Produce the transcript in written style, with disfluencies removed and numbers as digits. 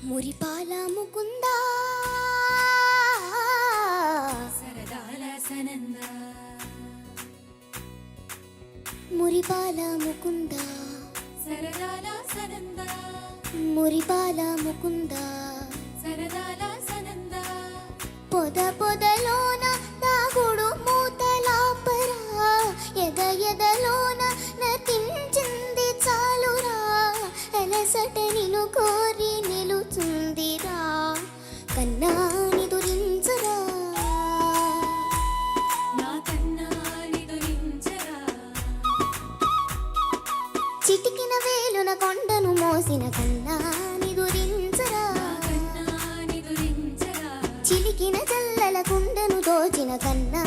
మురిపాల ముకుందా సరదాల సనంద మురిపాల ముకుందా సరదాల సనంద మురిపాల ముకుందా సరదాల సనంద పొద పొదలోన దాగుడు మూతలాపరా ఎద ఎదలోన నటించింది చాలురా అలసట నిను కోరి నిలుచుందిరా కన్నా నిదురించరా నా కన్నా నిదురించరా చిటికిన వేలున కొండను మోసిన కన్నా నిదురించరా నా కన్నా నిదురించరా చిలికిన చల్లల కుండను దోచిన కన్నా